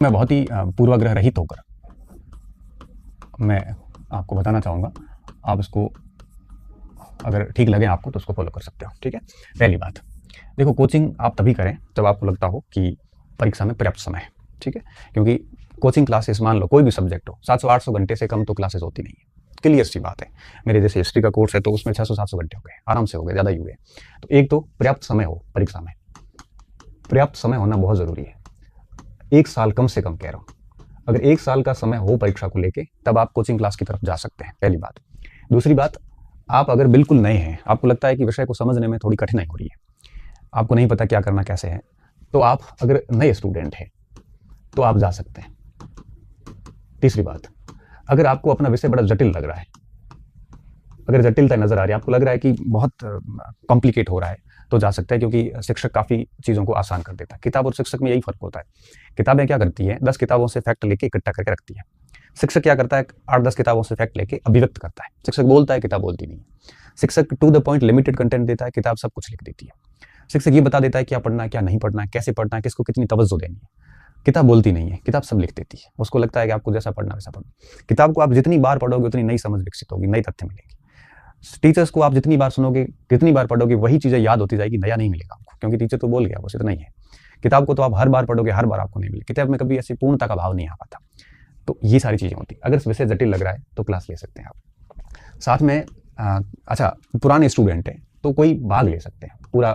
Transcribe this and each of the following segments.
मैं बहुत ही पूर्वाग्रह रहित होकर मैं आपको बताना चाहूँगा। आप इसको अगर ठीक लगे आपको तो उसको फॉलो कर सकते हो, ठीक है। पहली बात, देखो कोचिंग आप तभी करें जब आपको लगता हो कि परीक्षा में पर्याप्त समय है, ठीक है। क्योंकि कोचिंग क्लासेस मान लो कोई भी सब्जेक्ट हो 700-800 घंटे से कम तो क्लासेस होती नहीं है, क्लियर सी बात है। मेरे जैसे हिस्ट्री का कोर्स है तो उसमें 600-700 घंटे हो गए, आराम से हो गए, ज़्यादा ही हुए। तो एक तो पर्याप्त समय हो, परीक्षा में पर्याप्त समय होना बहुत ज़रूरी है। 1 साल कम से कम कह रहा हूँ, अगर 1 साल का समय हो परीक्षा को लेके तब आप कोचिंग क्लास की तरफ जा सकते हैं, पहली बात। दूसरी बात, आप अगर बिल्कुल नए हैं, आपको लगता है कि विषय को समझने में थोड़ी कठिनाई हो रही है, आपको नहीं पता क्या करना कैसे है, तो आप अगर नए स्टूडेंट हैं तो आप जा सकते हैं। तीसरी बात, अगर आपको अपना विषय बड़ा जटिल लग रहा है, अगर जटिलता नजर आ रही है, आपको लग रहा है कि बहुत कॉम्प्लिकेट हो रहा है, तो जा सकता है, क्योंकि शिक्षक काफ़ी चीज़ों को आसान कर देता है। किताब और शिक्षक में यही फ़र्क होता है। किताबें क्या करती हैं, 10 किताबों से फैक्ट लेके इकट्ठा करके रखती है। शिक्षक क्या करता है, 8-10 किताबों से फैक्ट लेके अभिव्यक्त करता है। शिक्षक बोलता है, किताब बोलती नहीं है। शिक्षक to the point limited content देता है, किताब सब कुछ लिख देती है। शिक्षक ये बता देता है क्या पढ़ना है, क्या नहीं पढ़ना है, कैसे पढ़ना है, किसको कितनी तवज्जो देनी है। किताब बोलती नहीं है, किताब सब लिख देती है। उसको लगता है कि आपको जैसा पढ़ना वैसा पढ़ो। किताब को आप जितनी बार पढ़ोगे उतनी नई समझ विकसित होगी, नई तथ्य मिलेगी। टीचर्स को आप जितनी बार सुनोगे, जितनी बार पढ़ोगे, वही चीज़ें याद होती जाएगी, नया नहीं मिलेगा आपको, क्योंकि टीचर तो बोल गया, बस इतना ही है। किताब को तो आप हर बार पढ़ोगे, हर बार आपको नहीं मिलेगी। किताब में कभी ऐसी पूर्णता का भाव नहीं आ पाता। तो ये सारी चीज़ें होती हैं। अगर विषय जटिल लग रहा है तो क्लास ले सकते हैं आप। साथ में अच्छा, पुराने स्टूडेंट हैं तो कोई भाग ले सकते हैं, पूरा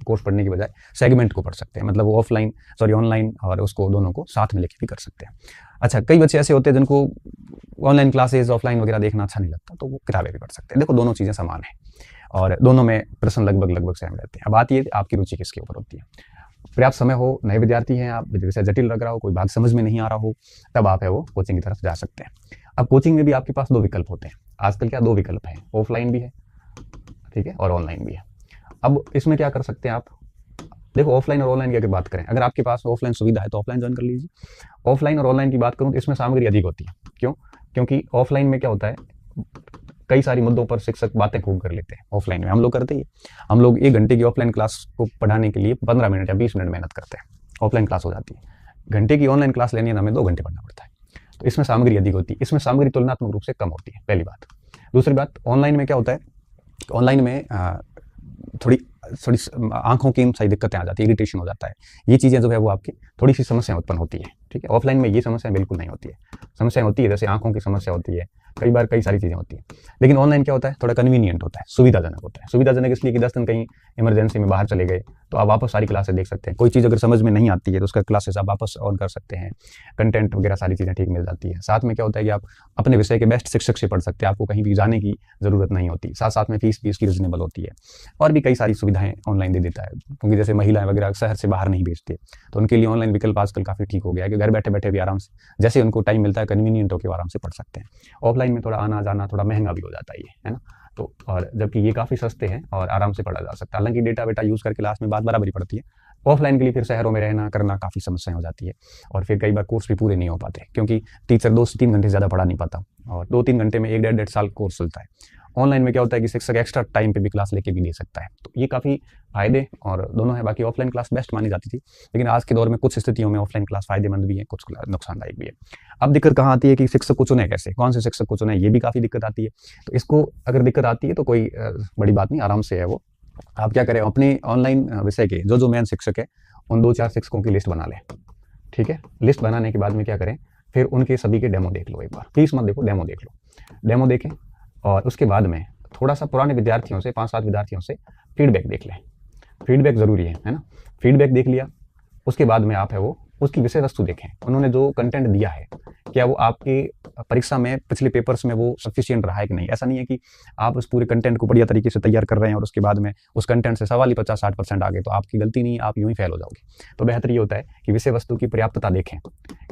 कोर्स पढ़ने की बजाय सेगमेंट को पढ़ सकते हैं, मतलब वो ऑनलाइन और उसको दोनों को साथ में लेके भी कर सकते हैं। अच्छा, कई बच्चे ऐसे होते हैं जिनको ऑनलाइन क्लासेस ऑफलाइन वगैरह देखना अच्छा नहीं लगता, तो वो किताबें भी पढ़ सकते हैं। देखो दोनों चीज़ें समान है और दोनों में प्रश्न लगभग सेम रहते हैं। अब बात ये आपकी रुचि किसके ऊपर होती है। पर्याप्त समय हो, नए विद्यार्थी हैं आप, विषय जटिल लग रहा हो, कोई भाग समझ में नहीं आ रहा हो, तब आप है वो कोचिंग की तरफ जा सकते हैं। अब कोचिंग में भी आपके पास 2 विकल्प होते हैं। आजकल क्या 2 विकल्प हैं, ऑफलाइन भी है, ठीक है, और ऑनलाइन भी है। अब इसमें क्या कर सकते हैं आप, देखो ऑफलाइन और ऑनलाइन की अगर बात करें, अगर आपके पास ऑफलाइन सुविधा है तो ऑफलाइन ज्वाइन कर लीजिए। ऑफलाइन और ऑनलाइन की बात करूँ तो इसमें सामग्री अधिक होती है। क्यों? क्योंकि ऑफलाइन में क्या होता है, कई सारी मुद्दों पर शिक्षक बातें खूब कर लेते हैं। ऑफलाइन में हम लोग करते ही, हम लोग 1 घंटे की ऑफलाइन क्लास को पढ़ाने के लिए 15 मिनट या 20 मिनट मेहनत करते हैं, ऑफलाइन क्लास हो जाती है। घंटे की ऑनलाइन क्लास लेनी है हमें 2 घंटे पढ़ना पड़ता है। तो इसमें सामग्री अधिक होती है, इसमें सामग्री तुलनात्मक रूप से कम होती है, पहली बात। दूसरी बात, ऑनलाइन में क्या होता है, ऑनलाइन में थोड़ी आंखों की सही दिक्कतें आ जाती है, इरिटेशन हो जाता है, ये चीज़ें जो है वो आपकी थोड़ी सी समस्या उत्पन्न होती है, ठीक है। ऑफलाइन में ये समस्या बिल्कुल नहीं होती है। समस्या होती है जैसे आंखों की समस्या होती है, कई बार कई सारी चीज़ें होती हैं। लेकिन ऑनलाइन क्या होता है, थोड़ा कन्वीनियंट होता है, सुविधाजनक होता है। सुविधाजनक इसलिए कि 10 दिन कहीं इमरजेंसी में बाहर चले गए तो आप वापस सारी क्लासेस देख सकते हैं। कोई चीज़ अगर समझ में नहीं आती है तो उसका क्लासेस आप वापस ऑन कर सकते हैं, कंटेंट वगैरह सारी चीज़ें ठीक मिल जाती है। साथ में क्या होता है कि आप अपने विषय के बेस्ट शिक्षक से पढ़ सकते हैं, आपको कहीं भी जाने की ज़रूरत नहीं होती। साथ साथ में फीस भी इसकी रिजनेबल होती है, और भी कई सारी सुविधाएं ऑनलाइन दे देता है, क्योंकि जैसे महिलाएं वगैरह शहर से बाहर नहीं भेजते, तो उनके लिए ऑनलाइन विकल्प आजकल काफ़ी ठीक हो गया है कि घर बैठे बैठे भी आराम से जैसे उनको टाइम मिलता है कन्वीनियंट होकर आराम से पढ़ सकते हैं। ऑफलाइन में थोड़ा आना जाना थोड़ा महंगा भी हो जाता है ना। तो और जबकि ये काफ़ी सस्ते हैं और आराम से पढ़ा जा सकता है। हालांकि डेटा वेटा यूज़ करके लास्ट में बात बराबरी पड़ती है। ऑफलाइन के लिए फिर शहरों में रहना करना काफ़ी समस्याएं हो जाती है, और फिर कई बार कोर्स भी पूरे नहीं हो पाते, क्योंकि टीचर 2 से 3 घंटे से ज़्यादा पढ़ा नहीं पाता, और 2-3 घंटे में 1 डेढ़ साल कोर्स चलता है। ऑनलाइन में क्या होता है कि शिक्षक एक्स्ट्रा टाइम पे भी क्लास लेके भी दे सकता है, तो ये काफ़ी फायदे और दोनों है। बाकी ऑफलाइन क्लास बेस्ट मानी जाती थी, लेकिन आज के दौर में कुछ स्थितियों में ऑफलाइन क्लास फायदेमंद भी है, कुछ नुकसानदायक भी है। अब दिक्कत कहाँ आती है कि शिक्षक को चुने कैसे, कौन से शिक्षक को चुने, ये भी काफ़ी दिक्कत आती है। तो इसको अगर दिक्कत आती है तो कोई बड़ी बात नहीं, आराम से है वो। आप क्या करें, अपने ऑनलाइन विषय के जो मेन शिक्षक है उन 2-4 शिक्षकों की लिस्ट बना लें, ठीक है। लिस्ट बनाने के बाद में क्या करें, फिर उनके सभी के डेमो देख लो, एक बार फीस मत देखो, डेमो देख लो। डेमो देखें और उसके बाद में थोड़ा सा पुराने विद्यार्थियों से 5-7 विद्यार्थियों से फीडबैक देख लें। फीडबैक ज़रूरी है ना। फीडबैक देख लिया, उसके बाद में आप है वो उसकी विषय वस्तु देखें, उन्होंने जो कंटेंट दिया है क्या वो आपके परीक्षा में पिछले पेपर्स में वो सफिशिएंट रहा है कि नहीं। ऐसा नहीं है कि आप उस पूरे कंटेंट को बढ़िया तरीके से तैयार कर रहे हैं और उसके बाद में उस कंटेंट से सवाल ही 50-60% आ गए, तो आपकी गलती नहीं है, आप यूं ही फेल हो जाओगे। तो बेहतर ये होता है कि विषय वस्तु की पर्याप्तता देखें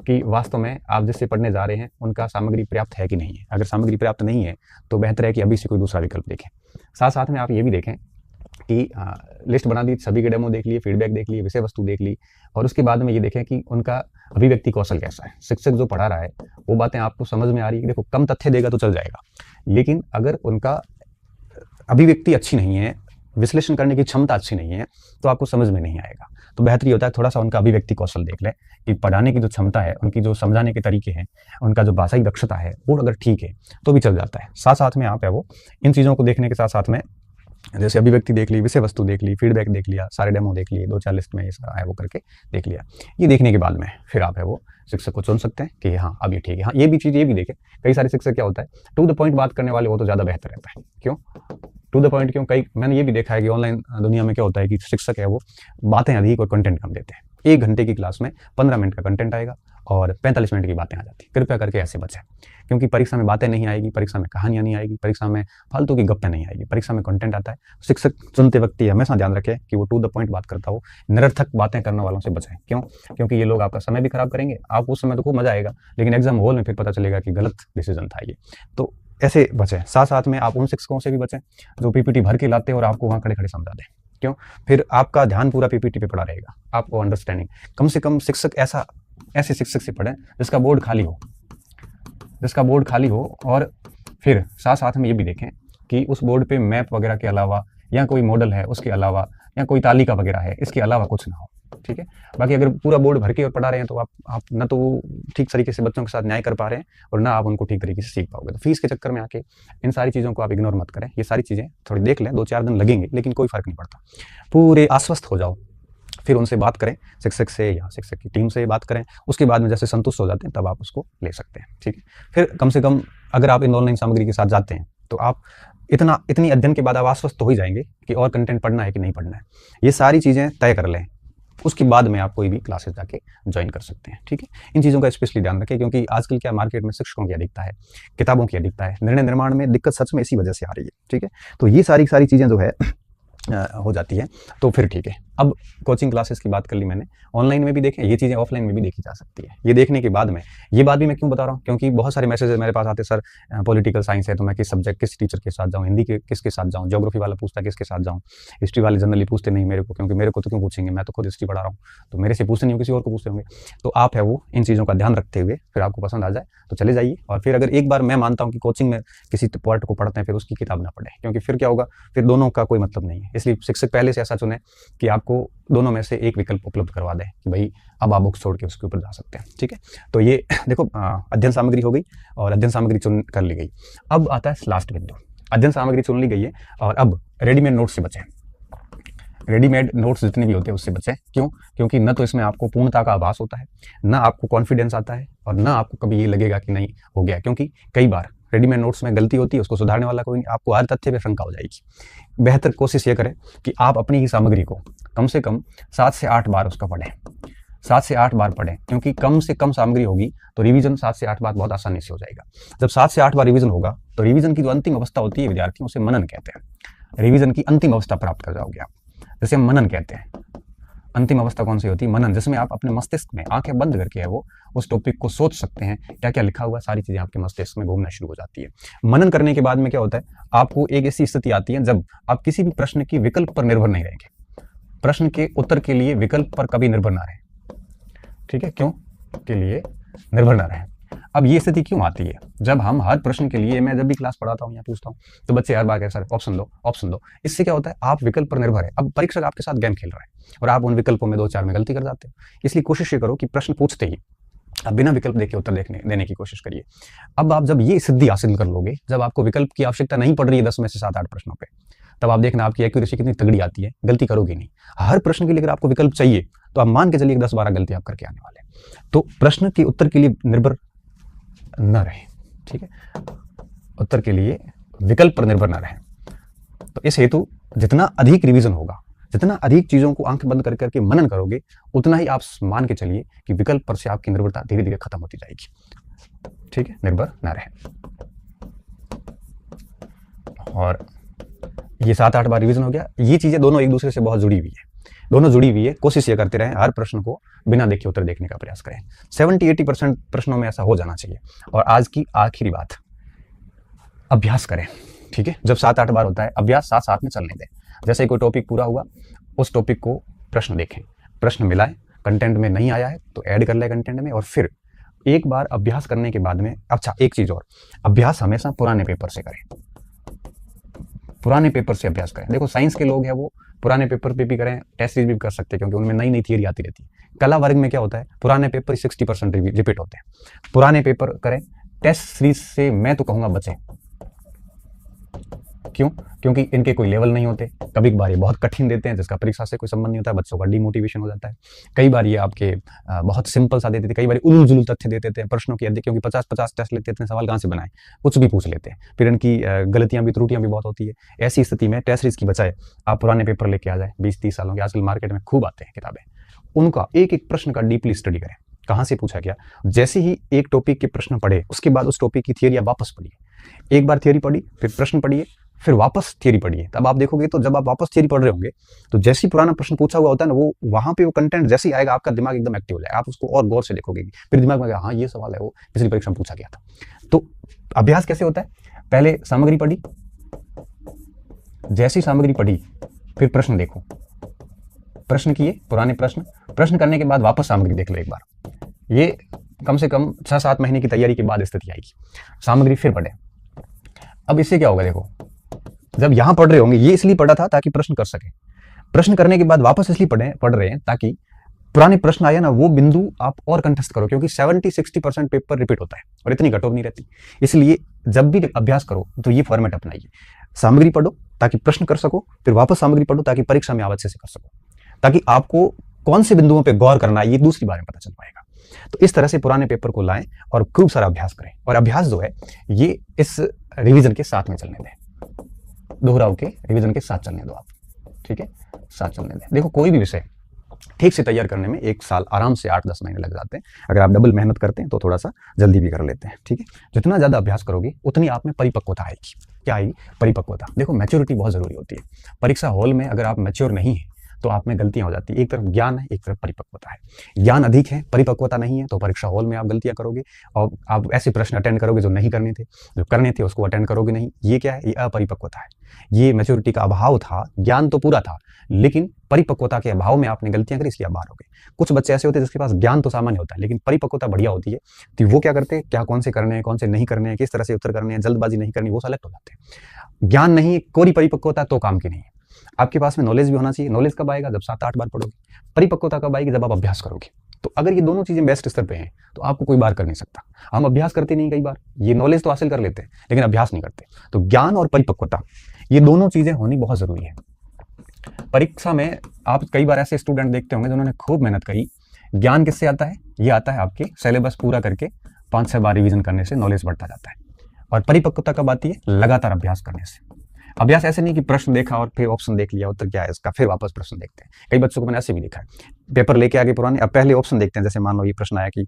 कि वास्तव में आप जिससे पढ़ने जा रहे हैं उनका सामग्री पर्याप्त है कि नहीं है। अगर सामग्री पर्याप्त नहीं है तो बेहतर है कि अभी से कोई दूसरा विकल्प देखें। साथ साथ में आप ये भी देखें कि लिस्ट बना दी, सभी के डेमो देख लिए, फीडबैक देख लिए, विषय वस्तु देख ली, और उसके बाद में ये देखें कि उनका अभिव्यक्ति कौशल कैसा है। शिक्षक जो पढ़ा रहा है वो बातें आपको समझ में आ रही है। देखो कम तथ्य देगा तो चल जाएगा, लेकिन अगर उनका अभिव्यक्ति अच्छी नहीं है, विश्लेषण करने की क्षमता अच्छी नहीं है तो आपको समझ में नहीं आएगा। तो बेहतर ये होता है थोड़ा सा उनका अभिव्यक्ति कौशल देख लें कि पढ़ाने की जो क्षमता है, उनकी जो समझाने के तरीके हैं, उनका जो भाषाई दक्षता है वो अगर ठीक है तो भी चल जाता है। साथ साथ में आप है वो इन चीज़ों को देखने के साथ साथ में जैसे अभिव्यक्ति देख ली, विषय वस्तु देख ली, फीडबैक देख लिया, सारे डेमो देख लिए, 2-4 लिस्ट में ये सारा है वो करके देख लिया। ये देखने के बाद में फिर आप है वो शिक्षक को चुन सकते हैं कि हाँ अब ये ठीक है। हाँ ये भी चीज़ ये भी देखें, कई सारे शिक्षक क्या होता है टू द पॉइंट बात करने वाले वो तो ज़्यादा बेहतर रहता है। क्यों टू द पॉइंट? क्यों मैंने ये भी देखा है कि ऑनलाइन दुनिया में क्या होता है कि शिक्षक है वो बातें अधिक और कंटेंट कम देते हैं। 1 घंटे की क्लास में 15 मिनट का कंटेंट आएगा और 45 मिनट की बातें आ जाती। कृपया करके ऐसे बचें, क्योंकि परीक्षा में बातें नहीं आएगी, परीक्षा में कहानियां नहीं आएगी, परीक्षा में फालतू की गप्पें नहीं आएगी, परीक्षा में कंटेंट आता है। शिक्षक चुनते वक्त ये हमेशा ध्यान रखें कि वो टू द पॉइंट बात करता हो, निरर्थक बातें करने वालों से बचें। क्यों? क्योंकि ये लोग आपका समय भी खराब करेंगे। आप उस समय तो खूब मजा आएगा, लेकिन एग्जाम हॉल में फिर पता चलेगा कि गलत डिसीजन था ये। तो ऐसे बचें। साथ साथ में आप उन शिक्षकों से भी बचें जो पीपीटी भर के लाते हैं और आपको वहाँ खड़े खड़े समझा दें। क्यों? फिर आपका ध्यान पूरा पीपीटी पे पड़ा रहेगा, आपको अंडरस्टैंडिंग। कम से कम शिक्षक ऐसे शिक्षक से पढ़ें जिसका बोर्ड खाली हो, और फिर साथ साथ में ये भी देखें कि उस बोर्ड पे मैप वगैरह के अलावा या कोई मॉडल है उसके अलावा या कोई तालिका वगैरह है इसके अलावा कुछ ना हो। ठीक है। बाकी अगर पूरा बोर्ड भर के और पढ़ा रहे हैं तो आप ना तो ठीक तरीके से बच्चों के साथ न्याय कर पा रहे हैं और ना आप उनको ठीक तरीके से सीख पाओगे। तो फीस के चक्कर में आके इन सारी चीज़ों को आप इग्नोर मत करें। ये सारी चीज़ें थोड़ी देख लें, 2-4 दिन लगेंगे लेकिन कोई फर्क नहीं पड़ता। पूरे आश्वस्त हो जाओ, फिर उनसे बात करें, शिक्षक से या शिक्षक की टीम से बात करें। उसके बाद में जैसे संतुष्ट हो जाते हैं तब आप उसको ले सकते हैं। ठीक है। फिर कम से कम अगर आप इन ऑनलाइन सामग्री के साथ जाते हैं तो आप इतनी अध्ययन के बाद आप आश्वस्त तो हो ही जाएंगे कि और कंटेंट पढ़ना है कि नहीं पढ़ना है। ये सारी चीज़ें तय कर लें, उसके बाद में आप कोई भी क्लासेस जाके ज्वाइन कर सकते हैं। ठीक है। इन चीज़ों का स्पेशली ध्यान रखें, क्योंकि आजकल क्या मार्केट में शिक्षकों की अधिकता है, किताबों की अधिकता है, निर्णय निर्माण में दिक्कत सच में इसी वजह से आ रही है। ठीक है। तो ये सारी चीज़ें जो है हो जाती है तो फिर ठीक है। अब कोचिंग क्लासेस की बात कर ली मैंने, ऑनलाइन में भी देखें, ये चीज़ें ऑफलाइन में भी देखी जा सकती है। ये देखने के बाद में ये बात भी मैं क्यों बता रहा हूँ, क्योंकि बहुत सारे मैसेजेस मेरे पास आते, सर पॉलिटिकल साइंस है तो मैं किस टीचर के साथ जाऊँ, हिंदी के किसके साथ जाऊँ, ज्योग्राफी वाला पूछता है किसके साथ जाऊँ, हिस्ट्री वाले जनरली पूछते नहीं मेरे को, क्योंकि मेरे को तो क्यों पूछेंगे, मैं तो खुद हिस्ट्री पढ़ा रहा हूँ, तो मेरे से पूछते नहीं हो, किसी और को पूछते होंगे। तो आप है वो इन चीज़ों का ध्यान रखते हुए फिर आपको पसंद आ जाए तो चले जाइए। और फिर अगर एक बार मैं मानता हूँ कि कोचिंग में किसी पार्ट को पढ़ते हैं फिर उसकी किताब ना पढ़ें, क्योंकि फिर क्या होगा, फिर दोनों का कोई मतलब नहीं है। इसलिए शिक्षक पहले से ऐसा चुने कि आपको दोनों में से एक विकल्प उपलब्ध करवा दें कि भाई अब आप बुक्स छोड़ के उसके ऊपर जा सकते हैं। ठीक है। तो ये देखो अध्ययन सामग्री हो गई और अध्ययन सामग्री चुन कर ली गई। अब आता है लास्ट बिंदु, अध्ययन सामग्री चुन ली गई है और अब रेडीमेड नोट्स से बचें। रेडीमेड नोट्स जितने भी होते हैं उससे बचें। क्यों? क्योंकि न तो इसमें आपको पूर्णता का आभास होता है, ना आपको कॉन्फिडेंस आता है और ना आपको कभी ये लगेगा कि नहीं हो गया, क्योंकि कई बार रेडीमेड नोट्स में गलती होती है, उसको सुधारने वाला कोई नहीं, आपको हर तथ्य पे शंका हो जाएगी। बेहतर कोशिश ये करें कि आप अपनी ही सामग्री को कम से कम 7 से 8 बार उसका पढ़ें, 7 से 8 बार पढ़ें, क्योंकि कम से कम सामग्री होगी तो रिवीजन 7 से 8 बार बहुत आसानी से हो जाएगा। जब 7 से 8 बार रिवीजन होगा तो रिवीजन की जो अंतिम अवस्था होती है विद्यार्थियों, उसे मनन कहते हैं। रिवीजन की अंतिम अवस्था प्राप्त कर जाओगे आप, जैसे हम मनन कहते हैं। अंतिम अवस्था कौन सी होती है? मनन, जिसमें आप अपने मस्तिष्क में आंखें बंद करके है वो उस टॉपिक को सोच सकते हैं, क्या क्या लिखा हुआ, सारी चीजें आपके मस्तिष्क में घूमना शुरू हो जाती है। मनन करने के बाद में क्या होता है, आपको एक ऐसी स्थिति आती है जब आप किसी भी प्रश्न की विकल्प पर निर्भर नहीं रहेंगे, प्रश्न के उत्तर के लिए विकल्प पर कभी निर्भर ना रहे। ठीक है। क्यों के लिए निर्भर ना रहे? अब ये स्थिति क्यों आती है? जब हम हर प्रश्न के लिए, मैं जब भी क्लास पढ़ाता हूँ या पूछता हूँ तो बच्चे हर बार कहते हैं सर ऑप्शन दो, ऑप्शन दो। इससे क्या होता है, आप विकल्प पर निर्भर है। अब परीक्षक आपके साथ गेम खेल रहा है और आप उन विकल्पों में 2-4 में गलती कर जाते हो। इसलिए कोशिश ये करो कि प्रश्न पूछते ही आप बिना विकल्प देखे उत्तर देने की कोशिश करिए। अब आप जब ये सिद्धि हासिल कर लोगे, जब आपको विकल्प की आवश्यकता नहीं पड़ रही है 10 में से 7-8 प्रश्नों पे, तब आप देखना आपकी एक्यूरेसी कितनी तगड़ी आती है, गलती करोगे नहीं। हर प्रश्न के लिए अगर आपको विकल्प चाहिए तो आप मान के चलिए 10-12 गलती आप करके आने वाले। तो प्रश्न के उत्तर के लिए निर्भर न रहे। ठीक है। उत्तर के लिए विकल्प पर निर्भर न रहे। तो इस हेतु जितना अधिक रिवीजन होगा, जितना अधिक चीजों को आंखें बंद करके मनन करोगे, उतना ही आप मान के चलिए कि विकल्प पर से आपकी निर्भरता धीरे धीरे खत्म होती जाएगी। ठीक है। निर्भर न रहे। और ये 7-8 बार रिवीजन हो गया। ये चीजें दोनों एक दूसरे से बहुत जुड़ी हुई है, दोनों जुड़ी हुई है। कोशिश ये करते रहें हर प्रश्न को बिना देखे उत्तर देखने का प्रयास करें। 70-80% प्रश्नों में ऐसा हो जाना चाहिए। और आज की आखिरी बात, अभ्यास करें। ठीक है। जब 7-8 बार होता है, अभ्यास साथ साथ में चलने दें। जैसे कोई टॉपिक पूरा हुआ, उस टॉपिक को प्रश्न देखें, प्रश्न मिलाएं, कंटेंट में नहीं आया है तो ऐड कर ले कंटेंट में, और फिर एक बार अभ्यास करने के बाद में, अच्छा एक चीज और, अभ्यास हमेशा पुराने पेपर से करें। पुराने पेपर से अभ्यास करें। देखो साइंस के लोग हैं वो पुराने पेपर पे भी करें, टेस्ट सीरीज भी कर सकते हैं क्योंकि उनमें नई नई थियरी आती रहती है। कला वर्ग में क्या होता है, पुराने पेपर 60% रिपीट होते हैं। पुराने पेपर करें, टेस्ट सीरीज से मैं तो कहूँगा बचें। क्यों? क्योंकि इनके कोई लेवल नहीं होते, कभी कभार ये बहुत कठिन देते हैं जिसका परीक्षा से कोई संबंध नहीं होता है, बच्चों का डिमोटिवेशन हो जाता है। कई बार ये आपके बहुत सिंपल सा देते थे, कई बार उलझुल जुलूल तथ्य देते थे प्रश्नों की अध्यक्ष, क्योंकि 50-50 टेस्ट लेते थे, सवाल कहाँ से बनाए, कुछ भी पूछ लेते हैं, फिर इनकी गलतियां भी त्रुटियां भी बहुत होती है। ऐसी स्थिति में टेस्ट सीरीज की बजाय आप पुराने पेपर लेके आ जाए, 20-30 सालों के, आजकल मार्केट में खूब आते हैं किताबें, उनका एक एक प्रश्न का डीपली स्टडी करें, कहाँ से पूछा गया। जैसे ही एक टॉपिक के प्रश्न पढ़े उसके बाद उस टॉपिक की थियरी आप वापस पढ़िए। एक बार थियरी पढ़ी, फिर प्रश्न पढ़िए, फिर वापस थियरी पढ़िए। तब आप देखोगे तो जब आप वापस थियरी पढ़ रहे होंगे तो जैसे ही पुराना प्रश्न पूछा हुआ होता है ना, वो वहां पे वो कंटेंट जैसे ही आएगा आपका दिमाग एकदम एक्टिव हो जाएगा, आप उसको और गौर से देखोगे, फिर दिमाग में हाँ ये सवाल है, वो पिछली परीक्षा में पूछा गया था। तो अभ्यास कैसे होता है, पहले सामग्री पढ़ी, जैसी सामग्री पढ़ी फिर प्रश्न देखो, प्रश्न किए पुराने प्रश्न करने के बाद वापस सामग्री देख लो एक बार। ये कम से कम 6-7 महीने की तैयारी के बाद स्थिति आएगी। सामग्री फिर पढ़े। अब इससे क्या होगा, देखो जब यहां पढ़ रहे होंगे, ये इसलिए पढ़ा था ताकि प्रश्न कर सके, प्रश्न करने के बाद वापस इसलिए पढ़ रहे हैं ताकि पुराने प्रश्न आए ना वो बिंदु आप और कंठस्थ करो, क्योंकि 70-60% पेपर रिपीट होता है और इतनी घटों नहीं रहती। इसलिए जब भी अभ्यास करो तो ये फॉर्मेट अपनाइए, सामग्री पढ़ो ताकि प्रश्न कर सको, फिर वापस सामग्री पढ़ो ताकि परीक्षा में आप अच्छे से कर सको, ताकि आपको कौन से बिंदुओं पर गौर करना है ये दूसरी बार में पता चल पाएगा। तो इस तरह से पुराने पेपर को लाएं और खूब सारा अभ्यास करें। और अभ्यास जो है ये इस रिवीजन के साथ में चलने दें, दोहराव के रिवीजन के साथ चलने दो आप, ठीक है, साथ चलने दें। देखो कोई भी विषय ठीक से तैयार करने में 1 साल आराम से 8-10 महीने लग जाते हैं। अगर आप डबल मेहनत करते हैं तो थोड़ा सा जल्दी भी कर लेते हैं, ठीक है। जितना ज़्यादा अभ्यास करोगे उतनी आप में परिपक्वता आएगी। क्या आएगी? परिपक्वता। देखो मैच्योरिटी बहुत ज़रूरी होती है। परीक्षा हॉल में अगर आप मैच्योर नहीं है तो आप में गलतियां हो जाती है। एक तरफ ज्ञान है, एक तरफ परिपक्वता है। ज्ञान अधिक है, परिपक्वता नहीं है, तो परीक्षा हॉल में आप गलतियां करोगे और आप ऐसे प्रश्न अटेंड करोगे जो नहीं करने थे, जो करने थे उसको अटेंड करोगे नहीं। ये क्या है? ये अपरिपक्वता है, ये मैच्योरिटी का अभाव था। ज्ञान तो पूरा था लेकिन परिपक्वता के अभाव में आपने गलतियां करी, इसलिए आप बाहर हो गए। कुछ बच्चे ऐसे होते हैं जिसके पास ज्ञान तो सामान्य होता है लेकिन परिपक्वता बढ़िया होती है, तो वो क्या करते हैं, क्या कौन से करने हैं, कौन से नहीं करने हैं, किस तरह से उत्तर करने हैं, जल्दबाजी नहीं करनी, वो सेलेक्ट हो जाते हैं। ज्ञान नहीं है, कोरी परिपक्वता तो काम की नहीं है। आपके पास में नॉलेज भी होना चाहिए। नॉलेज कब आएगा? जब 7-8 बार पढ़ोगे। परिपक्वता कब आएगी? जब आप अभ्यास करोगे। तो अगर ये दोनों चीजें बेस्ट स्तर पे हैं तो आपको कोई बार कर नहीं सकता। हम अभ्यास करते नहीं, कई बार ये नॉलेज तो हासिल कर लेते हैं लेकिन अभ्यास नहीं करते। तो ज्ञान और परिपक्वता ये दोनों चीजें होनी बहुत जरूरी है। परीक्षा में आप कई बार ऐसे स्टूडेंट देखते होंगे जिन्होंने खूब मेहनत करी। ज्ञान किससे आता है? ये आता है आपके सिलेबस पूरा करके 5-6 बार रिवीजन करने से नॉलेज बढ़ता जाता है। और परिपक्वता कब आती है? लगातार अभ्यास करने से। अभ्यास ऐसे नहीं कि प्रश्न देखा और फिर ऑप्शन देख लिया, उत्तर क्या है इसका, फिर वापस प्रश्न देखते हैं। कई बच्चों को मैंने ऐसे भी देखा है, पेपर लेके आगे पुराने, अब पहले ऑप्शन देखते हैं। जैसे मान लो ये प्रश्न आया कि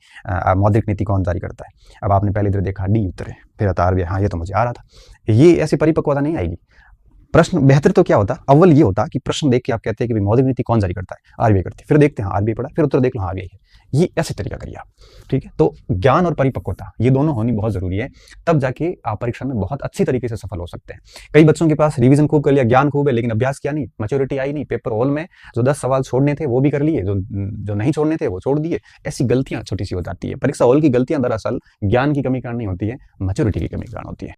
मौद्रिक नीति कौन जारी करता है, अब आपने पहले इधर देखा डी उत्तर है, फिर आता आरबीआई, हाँ ये तो मुझे आ रहा था। ये ऐसी परिपक्वता नहीं आएगी। प्रश्न बेहतर तो क्या होता, अव्वल ये होता कि प्रश्न देख के आप कहते हैं कि मौद्रिक नीति कौन जारी करता है, आरबीआई करती है, फिर देखते हैं हाँ आरबीआई पढ़ा, फिर उत्तर देख लो हाँ आरबीआई है। ये ऐसे तरीका करिए आप, ठीक है। तो ज्ञान और परिपक्वता ये दोनों होनी बहुत जरूरी है, तब जाके आप परीक्षा में बहुत अच्छी तरीके से सफल हो सकते हैं। कई बच्चों के पास रिवीजन खूब कर लिया, ज्ञान खूब है लेकिन अभ्यास किया नहीं, मैच्योरिटी आई नहीं। पेपर हॉल में जो 10 सवाल छोड़ने थे वो भी कर लिए, जो नहीं छोड़ने थे वो छोड़ दिए। ऐसी गलतियां छोटी सी हो जाती है। परीक्षा हॉल की गलतियां दरअसल ज्ञान की कमी कारण नहीं होती है, मैच्योरिटी की कमी कारण होती है।